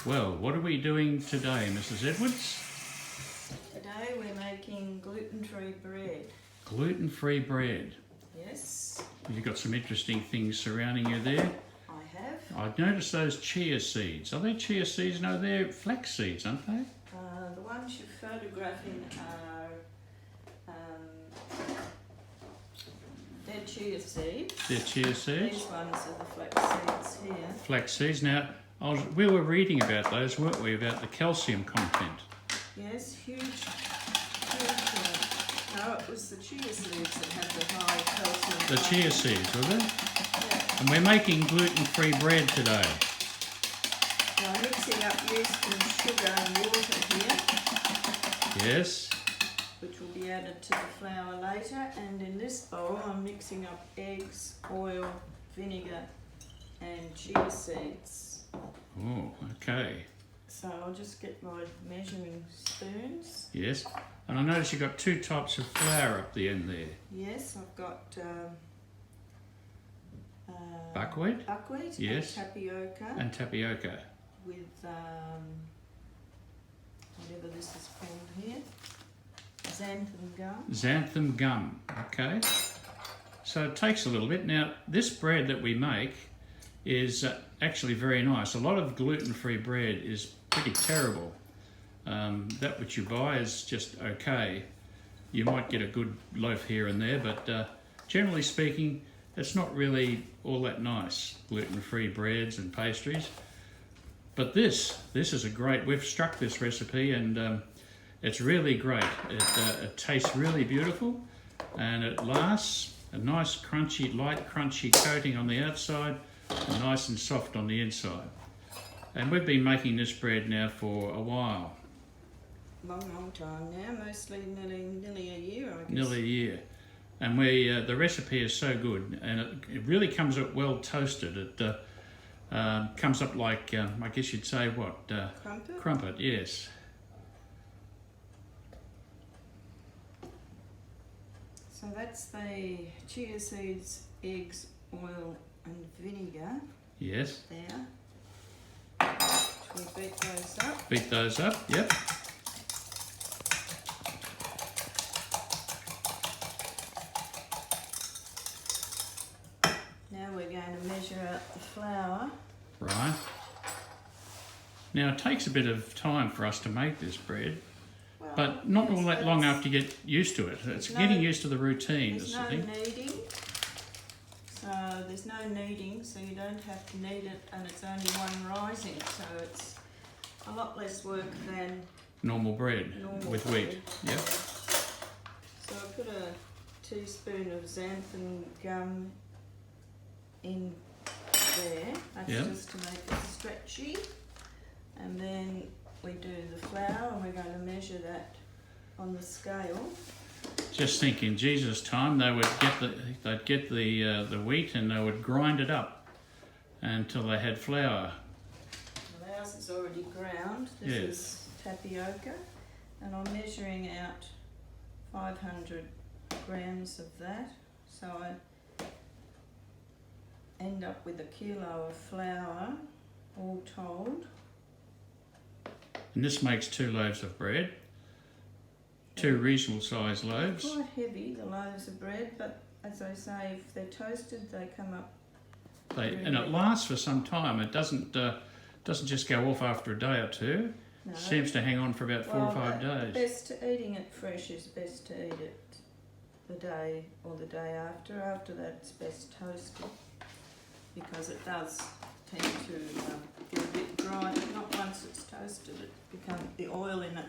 Well, what are we doing today, Mrs. Edwards? Today we're making gluten-free bread. Gluten-free bread. Yes, You've got some interesting things surrounding you there. I have. I've noticed those chia seeds. Are they chia seeds? No, they're flax seeds, aren't they? The ones you're photographing are they're chia seeds. They're chia seeds. These ones are the flax seeds here. Flax seeds. Now, we were reading about those, weren't we? About the calcium content. Yes, huge. No, it was the chia seeds that had the high calcium. The chia seeds, were they? Yeah. And we're making gluten-free bread today. Now I'm mixing up yeast and sugar and water here, Yes. which will be added to the flour later. And in this bowl I'm mixing up eggs, oil, vinegar and chia seeds. Oh, okay. So I'll just get my measuring spoons. Yes. And I notice you've got two types of flour up the end there. Yes, I've got Buckwheat? buckwheat Yes. and tapioca And tapioca. with whatever this is called here, xanthan gum. Xanthan gum. Okay. So it takes a little bit. Now, this bread that we make is actually very nice. A lot of gluten-free bread is pretty terrible. That which you buy is just okay. You might get a good loaf here and there, but generally speaking, it's not really all that nice, gluten-free breads and pastries. But this is a great, we've struck this recipe and it's really great. It tastes really beautiful and it lasts a nice crunchy, light crunchy coating on the outside and nice and soft on the inside. And we've been making this bread now for a while. Long time now, mostly nearly a year, I guess. Nearly a year. And the recipe is so good and it really comes up well toasted. It comes up like, I guess you'd say what? Crumpet? Crumpet, yes. So that's the chia seeds, eggs, oil and vinegar Yes. there. We beat those up. Beat those up, yep. Now we're going to measure out the flour. Right. Now it takes a bit of time for us to make this bread, Well, but not all yes, that but long it's- after you get used to it. It's no- getting used to the routine, There's is no the thing. kneading. So there's no kneading, so you don't have to knead it, and it's only one rising, so it's a lot less work than Normal bread normal with bread. wheat. Yep. So I put a teaspoon of xanthan gum in there. That's Yep. just to make it stretchy. And then we do the flour, and we're going to measure that on the scale. Just think, in Jesus' time, they'd get the wheat and they would grind it up until they had flour. Well, ours is already ground. This Yes. is tapioca, and I'm measuring out 500 grams of that. So I end up with a kilo of flour, all told. And this makes 2 loaves of bread, 2 reasonable sized loaves. Quite heavy, the loaves of bread, but as I say, if they're toasted, they come up. And it lasts for some time. It doesn't just go off after a day or two. No. It seems to hang on for about 4 or 5 days. Best eating it fresh is best to eat it the day or the day after. After that, it's best toasted because it does tend to get a bit dry, but not once it's toasted. The oil in it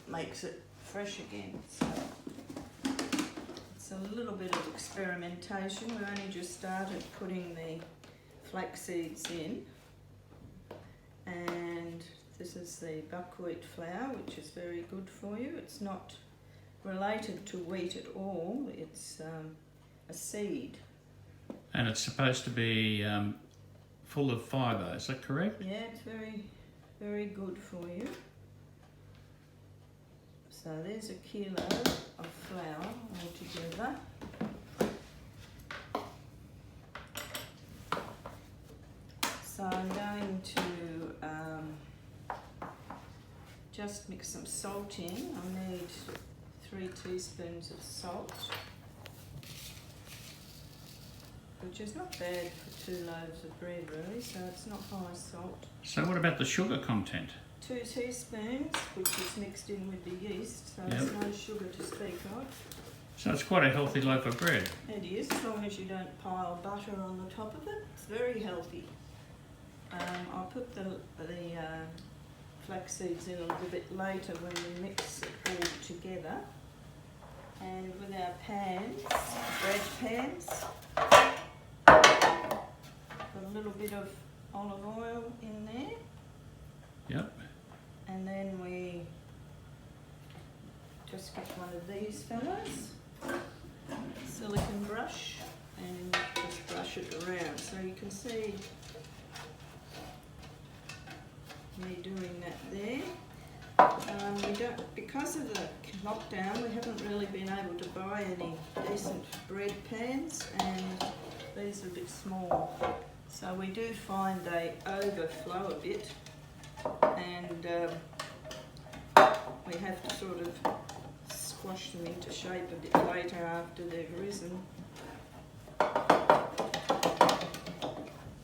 makes it fresh again. So it's a little bit of experimentation. We've only just started putting the flax seeds in, and this is the buckwheat flour, which is very good for you. It's not related to wheat at all. It's a seed. And it's supposed to be full of fibre, is that correct? Yeah, it's very, very good for you. So there's a kilo of flour altogether. So I'm going to just mix some salt in. I need 3 teaspoons of salt, which is not bad for 2 loaves of bread really, so it's not high salt. So what about the sugar content? 2 teaspoons, which is mixed in with the yeast, so Yep. there's no sugar to speak of. So it's quite a healthy loaf of bread. It is, as long as you don't pile butter on the top of it. It's very healthy. I'll put the flax seeds in a little bit later when we mix it all together. And with our pans, bread pans, put a little bit of olive oil in there. Yep. And then we just get one of these fellas, silicone brush, and just brush it around. So you can see me doing that there. We don't, because of the lockdown, we haven't really been able to buy any decent bread pans, and these are a bit small. So we do find they overflow a bit, and we have to sort of squash them into shape a bit later after they've risen.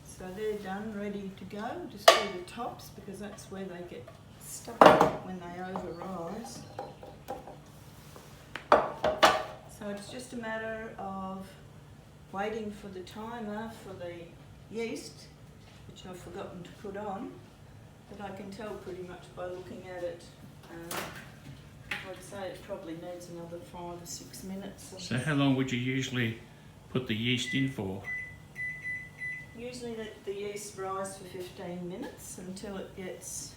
So they're done, ready to go. Just do the tops because that's where they get stuck when they over-rise. So it's just a matter of waiting for the timer for the yeast, which I've forgotten to put on, but I can tell pretty much by looking at it. I'd say it probably needs another 5 or 6 minutes. So how long would you usually put the yeast in for? Usually let the yeast rise for 15 minutes until it gets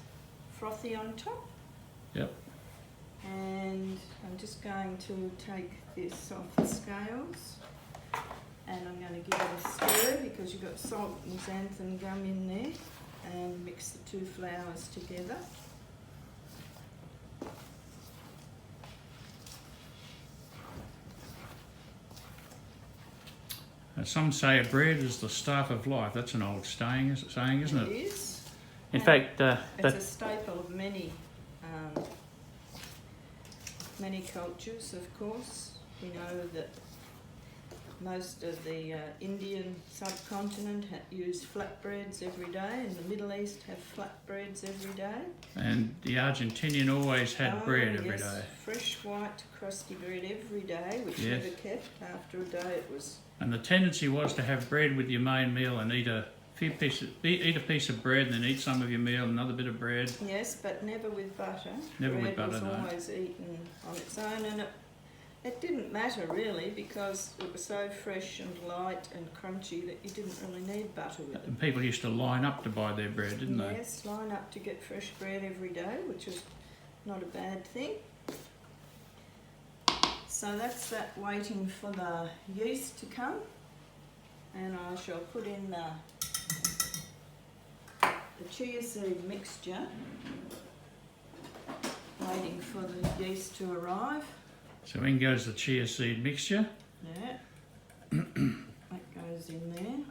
frothy on top. Yep. And I'm just going to take this off the scales, and I'm going to give it a stir because you've got salt and xanthan gum in there, and mix the 2 flours together. Some say a bread is the staff of life. That's an old saying, isn't it? It is. In And fact, it's a staple of many cultures, of course. We know that most of the Indian subcontinent use flatbreads every day, and the Middle East have flatbreads every day. and the Argentinian always had bread every yes, day. fresh white crusty bread every day, which Yes. never kept. After a day it was... And the tendency was to have bread with your main meal and eat a piece of bread and then eat some of your meal, another bit of bread. Yes, but never with butter. Never bread with butter, was no. always eaten on its own, and it didn't matter really because it was so fresh and light and crunchy that you didn't really need butter with it. And people used to line up to buy their bread, didn't they? Yes, line up to get fresh bread every day, which was not a bad thing. So that's that, waiting for the yeast to come, and I shall put in the chia seed mixture, waiting for the yeast to arrive. So in goes the chia seed mixture. Yeah, that goes in there.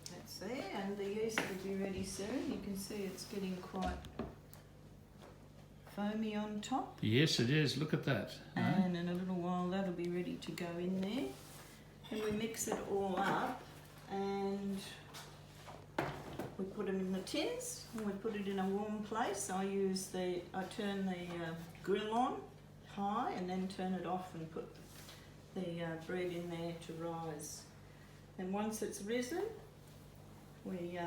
That's there, and the yeast will be ready soon. You can see it's getting quite foamy on top. Yes, it is. Look at that. And in a little while that'll be ready to go in there. And we mix it all up, and we put them in the tins, and we put it in a warm place. I turn the grill on high and then turn it off and put the bread in there to rise. And once it's risen, we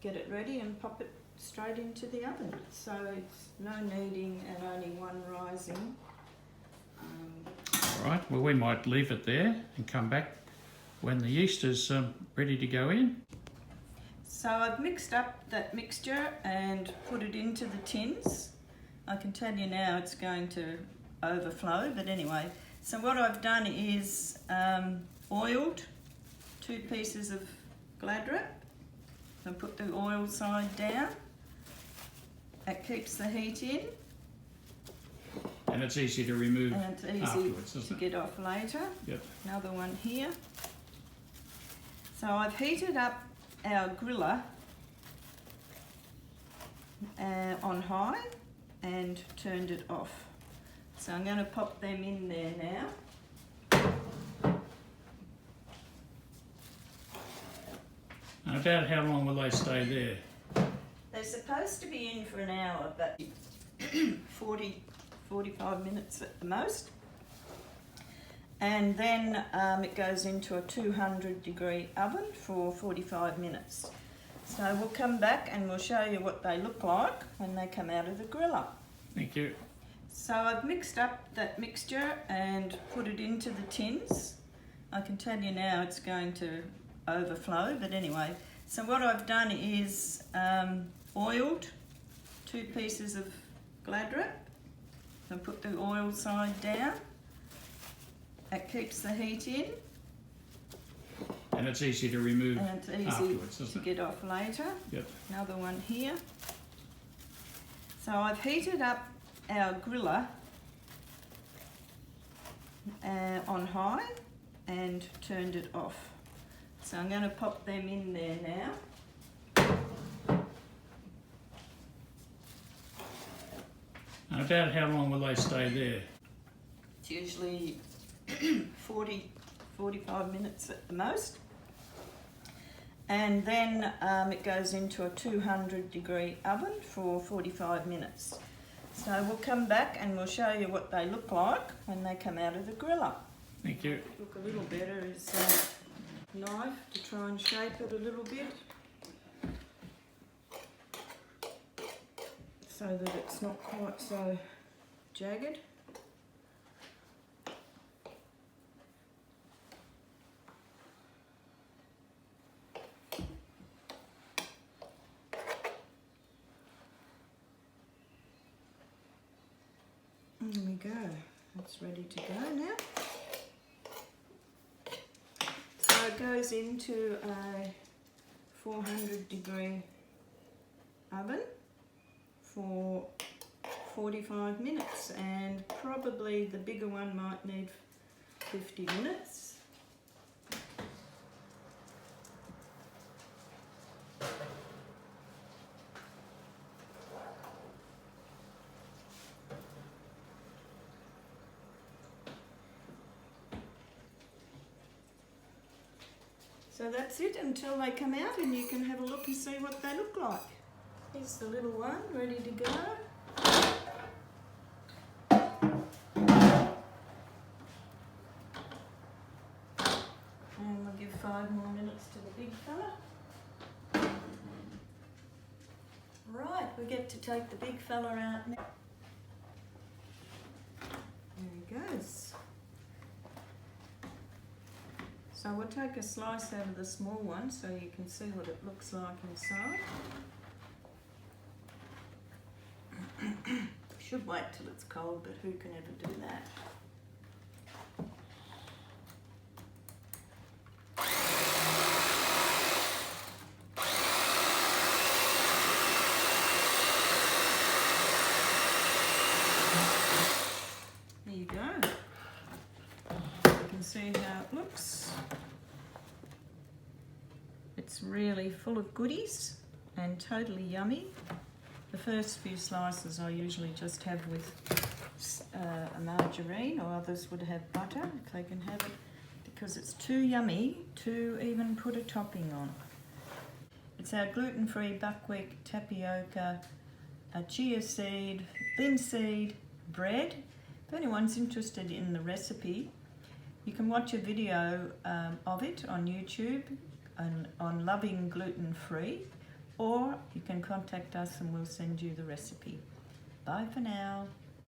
get it ready and pop it straight into the oven. So it's no kneading and only one rising. Right, well we might leave it there and come back when the yeast is ready to go in. So I've mixed up that mixture and put it into the tins. I can tell you now it's going to overflow, but anyway. So what I've done is oiled 2 pieces of Glad wrap and put the oil side down, It keeps the heat in, And it's easy to remove and it's easy afterwards, to isn't it? get off later. Yep. Another one here. So I've heated up our griller on high and turned it off. So I'm going to pop them in there now. And about how long will they stay there? They're supposed to be in for an hour, but 45 minutes at the most. And then it goes into a 200-degree oven for 45 minutes. So we'll come back and we'll show you what they look like when they come out of the griller. Thank you. So I've mixed up that mixture and put it into the tins. I can tell you now it's going to overflow, but anyway. So what I've done is oiled 2 pieces of Glad wrap. So put the oil side down. It keeps the heat in, And it's easy to remove and it's easy afterwards, to isn't it? get off later. Yep. Another one here. So I've heated up our griller on high and turned it off. So I'm going to pop them in there now. And about how long will they stay there? It's usually 45 minutes at the most. And then it goes into a 200-degree oven for 45 minutes. So we'll come back and we'll show you what they look like when they come out of the griller. Thank you. Look a little better is a knife to try and shape it a little bit, so that it's not quite so jagged. There we go, it's ready to go now. So it goes into a 400-degree oven for 45 minutes, and probably the bigger one might need 50 minutes. So that's it until they come out, and you can have a look and see what they look like. Here's the little one ready to go. And we'll give 5 more minutes to the big fella. Right, we get to take the big fella out now. There he goes. So we'll take a slice out of the small one so you can see what it looks like inside. Should wait till it's cold, but who can ever do that? There you go. You can see how it looks. It's really full of goodies and totally yummy. The first few slices I usually just have with a margarine, or others would have butter if they can have it, because it's too yummy to even put a topping on. It's our gluten-free buckwheat tapioca, a chia seed, linseed bread. If anyone's interested in the recipe, you can watch a video of it on YouTube on Loving Gluten Free, or you can contact us and we'll send you the recipe. Bye for now.